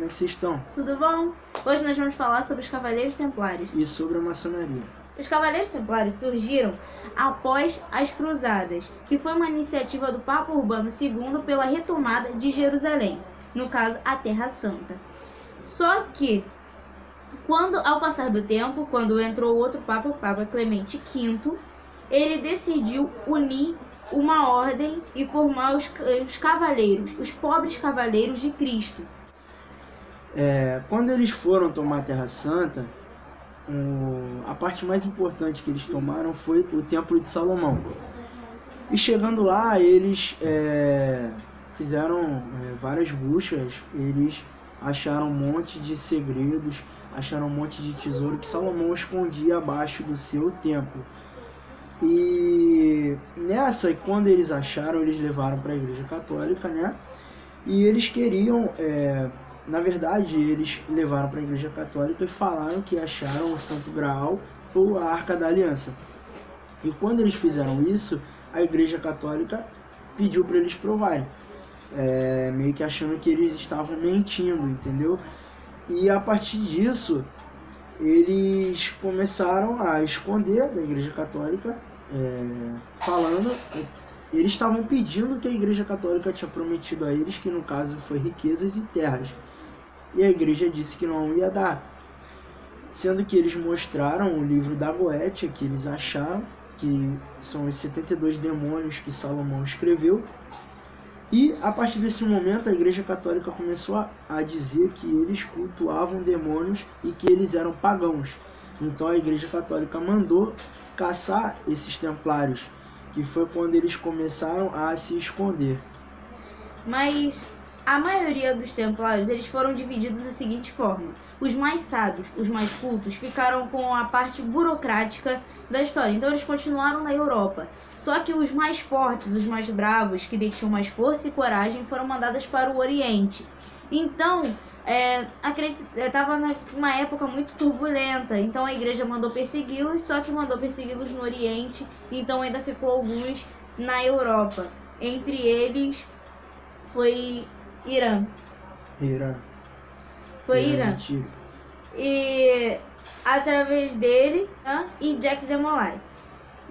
é que vocês estão? Tudo bom? Hoje nós vamos falar sobre os Cavaleiros Templários. E sobre a maçonaria. Os Cavaleiros Templários surgiram após as Cruzadas, que foi uma iniciativa do Papa Urbano II pela retomada de Jerusalém, no caso, a Terra Santa. Só que, ao passar do tempo, quando entrou outro Papa, o Papa Clemente V, ele decidiu unir uma ordem e formar os cavaleiros, os pobres cavaleiros de Cristo. Quando eles foram tomar a Terra Santa, a parte mais importante que eles tomaram foi o Templo de Salomão. E chegando lá, eles fizeram várias buscas, eles acharam um monte de segredos, acharam um monte de tesouro que Salomão escondia abaixo do seu templo. E nessa, quando eles acharam, eles levaram para a Igreja Católica, né? E eles queriam, na verdade, eles levaram para a Igreja Católica e falaram que acharam o Santo Graal ou a Arca da Aliança. E quando eles fizeram isso, a Igreja Católica pediu para eles provarem, meio que achando que eles estavam mentindo, entendeu? E a partir disso, eles começaram a esconder da Igreja Católica, eles estavam pedindo que a Igreja Católica tinha prometido a eles, que no caso foi riquezas e terras, e a Igreja disse que não ia dar, sendo que eles mostraram o livro da Goétia, que eles acharam, que são os 72 demônios que Salomão escreveu. E a partir desse momento a Igreja Católica começou a dizer que eles cultuavam demônios e que eles eram pagãos. Então a Igreja Católica mandou caçar esses templários, que foi quando eles começaram a se esconder. Mas a maioria dos templários, eles foram divididos da seguinte forma: os mais sábios, os mais cultos, ficaram com a parte burocrática da história. Então eles continuaram na Europa. Só que os mais fortes, os mais bravos, que detinham mais força e coragem, foram mandados para o Oriente. Então, estava numa época muito turbulenta. Então a igreja mandou persegui-los, só que mandou persegui-los no Oriente. Então ainda ficou alguns na Europa. Entre eles foi Irã. Foi Irã. E através dele, e Jacques de Molay.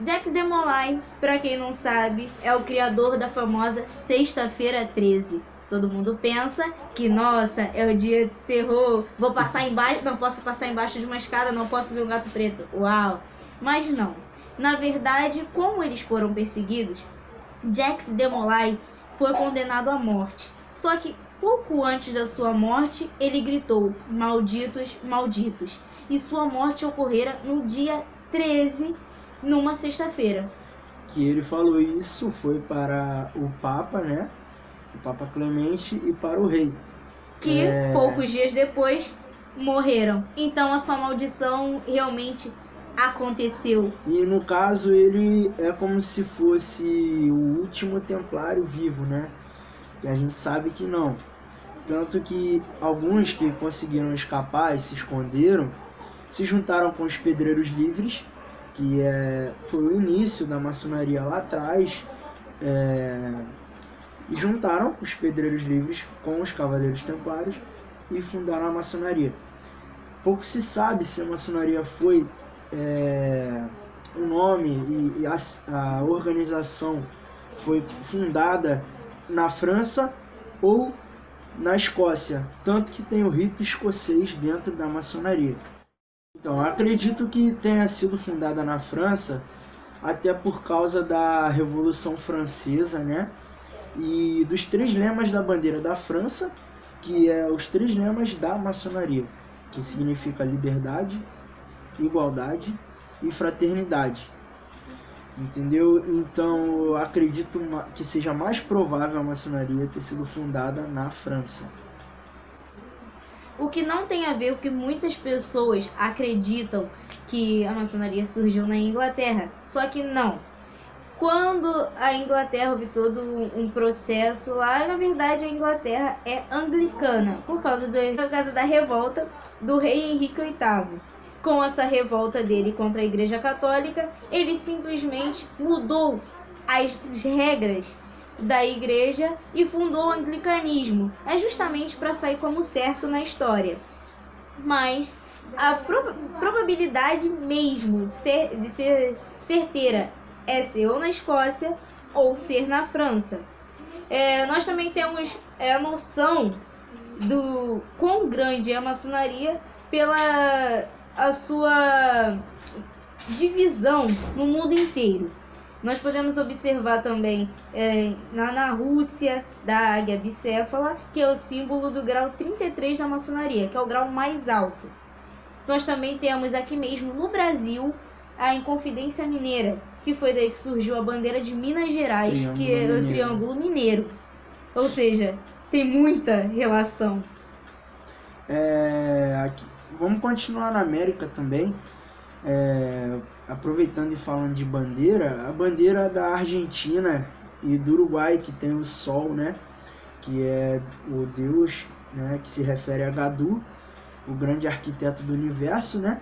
Jacques de Molay, para quem não sabe, é o criador da famosa Sexta-feira 13. Todo mundo pensa que, nossa, é o dia de terror, vou passar embaixo, não posso passar embaixo de uma escada, não posso ver um gato preto. Uau! Mas não. Na verdade, como eles foram perseguidos, Jacques de Molay foi condenado à morte. Só que pouco antes da sua morte, ele gritou: "Malditos, malditos!" E sua morte ocorrera no dia 13, numa sexta-feira. Que ele falou isso foi para o Papa, né? O Papa Clemente, e para o rei. Que poucos dias depois morreram. Então a sua maldição realmente aconteceu. E no caso ele é como se fosse o último templário vivo, né? Que a gente sabe que não. Tanto que alguns que conseguiram escapar e se esconderam se juntaram com os Pedreiros Livres, que foi o início da maçonaria lá atrás, e juntaram os Pedreiros Livres com os Cavaleiros Templários e fundaram a maçonaria. Pouco se sabe se a maçonaria foi o nome e a organização foi fundada na França ou na Escócia, tanto que tem o rito escocês dentro da maçonaria. Então, acredito que tenha sido fundada na França, até por causa da Revolução Francesa, né? E dos 3 lemas da bandeira da França, que os 3 lemas da maçonaria, que significa liberdade, igualdade e fraternidade. Entendeu? Então eu acredito que seja mais provável a maçonaria ter sido fundada na França. O que não tem a ver com que muitas pessoas acreditam que a maçonaria surgiu na Inglaterra. Só que não. Quando a Inglaterra houve todo um processo lá, na verdade a Inglaterra é anglicana, por causa da revolta do rei Henrique VIII. Com essa revolta dele contra a Igreja Católica, ele simplesmente mudou as regras da igreja e fundou o anglicanismo. É justamente para sair como certo na história. Mas a probabilidade mesmo de ser certeira é ser ou na Escócia ou ser na França. Nós também temos a noção do quão grande é a maçonaria pela a sua divisão no mundo inteiro. Nós podemos observar também na Rússia, da águia bicéfala, que é o símbolo do grau 33 da maçonaria, que é o grau mais alto. Nós também temos aqui mesmo no Brasil a Inconfidência Mineira, que foi daí que surgiu a bandeira de Minas Gerais, que é o Triângulo Mineiro. Ou seja, tem muita relação. Aqui, vamos continuar na América também. Aproveitando e falando de bandeira, a bandeira da Argentina e do Uruguai, que tem o Sol, né, que é o deus, né, que se refere a Gadu, o grande arquiteto do universo, né?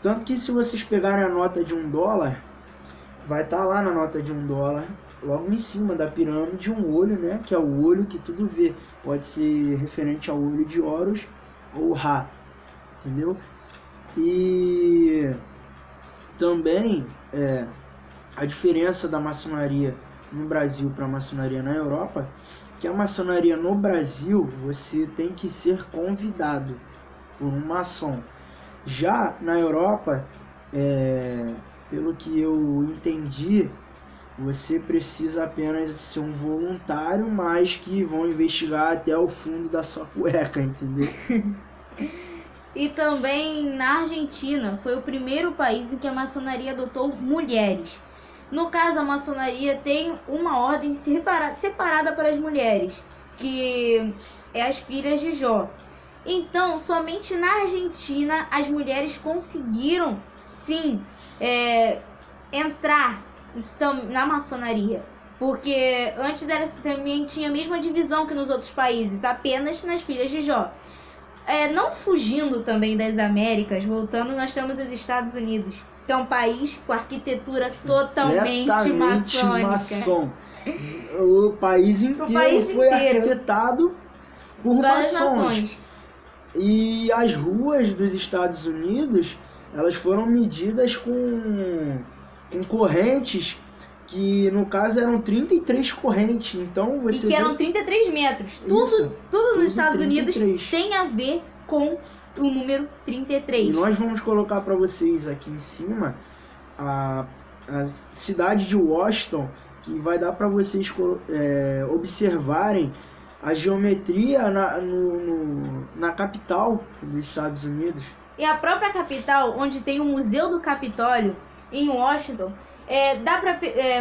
Tanto que se vocês pegarem a nota de $1, vai estar lá na nota de $1, logo em cima da pirâmide, um olho, né, que é o olho que tudo vê. Pode ser referente ao olho de Horus ou Ra, entendeu? E também a diferença da maçonaria no Brasil para a maçonaria na Europa, que a maçonaria no Brasil você tem que ser convidado por um maçom. Já na Europa, pelo que eu entendi, você precisa apenas ser um voluntário, mas que vão investigar até o fundo da sua cueca, entendeu? E também na Argentina foi o primeiro país em que a maçonaria adotou mulheres. No caso, a maçonaria tem uma ordem separada para as mulheres, que é as filhas de Jó. Então, somente na Argentina as mulheres conseguiram, sim, entrar na maçonaria. Porque antes também tinha a mesma divisão que nos outros países, apenas nas filhas de Jó. Não fugindo também das Américas, voltando, nós temos os Estados Unidos, que é um país com arquitetura totalmente maçônica. O país inteiro foi arquitetado por maçons. E as ruas dos Estados Unidos, elas foram medidas com correntes que no caso eram 33 correntes, então você... E que eram 33 metros. Tudo nos Estados Unidos tem a ver com o número 33. E nós vamos colocar para vocês aqui em cima a cidade de Washington, que vai dar para vocês observarem a geometria na capital dos Estados Unidos. E a própria capital, onde tem o Museu do Capitólio, em Washington,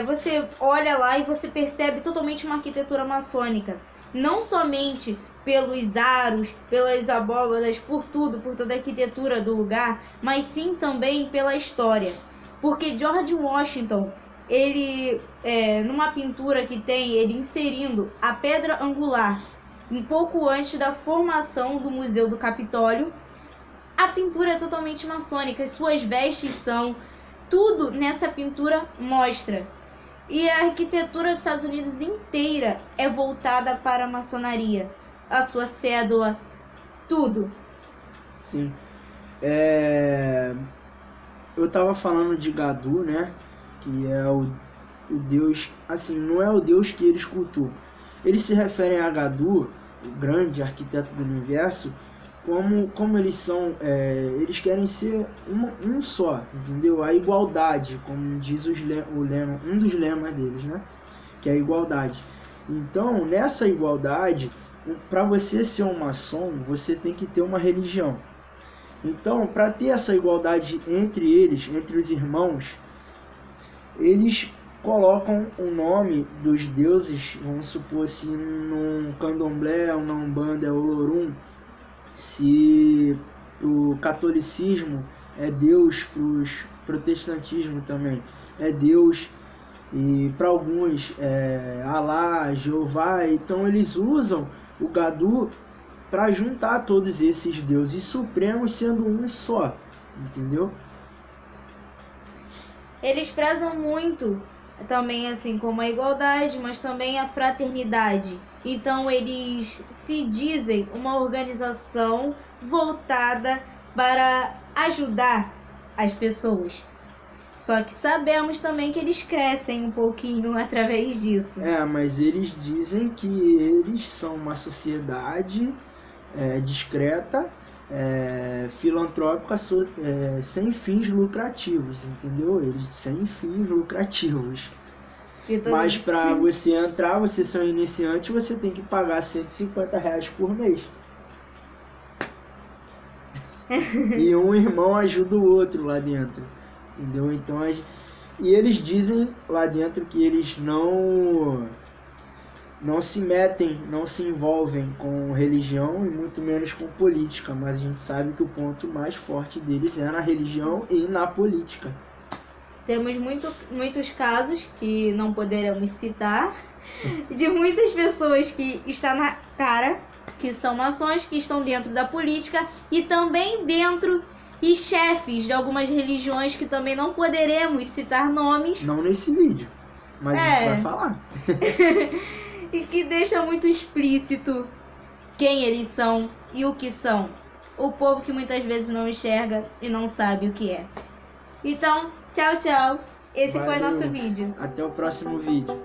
você olha lá e você percebe totalmente uma arquitetura maçônica. Não somente pelos aros, pelas abóbadas, por toda a arquitetura do lugar, mas sim também pela história. Porque George Washington, ele, numa pintura que tem, ele inserindo a pedra angular um pouco antes da formação do Museu do Capitólio, a pintura é totalmente maçônica, as suas vestes são... Tudo nessa pintura mostra. E a arquitetura dos Estados Unidos inteira é voltada para a maçonaria. A sua cédula, tudo. Sim. Eu tava falando de Gadu, né? Que é o deus... Assim, não é o deus que eles cultuam. Eles se referem a Gadu, o grande arquiteto do universo, como eles são, eles querem ser um só, entendeu? A igualdade, como diz o lema, um dos lemas deles, né? Que é a igualdade. Então, nessa igualdade, para você ser um maçom, você tem que ter uma religião. Então, para ter essa igualdade entre eles, entre os irmãos, eles colocam o nome dos deuses, vamos supor assim, num candomblé, na umbanda é Olorum. Se o catolicismo é Deus, para os protestantismo também é Deus, e para alguns é Alá, Jeová, então eles usam o Gadu para juntar todos esses deuses supremos sendo um só, entendeu? Eles prezam muito também assim como a igualdade, mas também a fraternidade. Então eles se dizem uma organização voltada para ajudar as pessoas. Só que sabemos também que eles crescem um pouquinho através disso. Mas eles dizem que eles são uma sociedade discreta, filantrópica, sem fins lucrativos, entendeu? Eles sem fins lucrativos. Mas para você entrar, você ser um iniciante, você tem que pagar R$150 por mês. E um irmão ajuda o outro lá dentro, entendeu? Então, e eles dizem lá dentro que eles não se metem, não se envolvem com religião e muito menos com política, mas a gente sabe que o ponto mais forte deles é na religião e na política. Temos muitos casos que não poderemos citar, de muitas pessoas que estão na cara, que são maçons, que estão dentro da política e também dentro e chefes de algumas religiões que também não poderemos citar nomes. Não nesse vídeo, mas a gente vai falar. E que deixa muito explícito quem eles são e o que são. O povo que muitas vezes não enxerga e não sabe o que é. Então, tchau, tchau. Esse foi nosso vídeo. Até o próximo vídeo.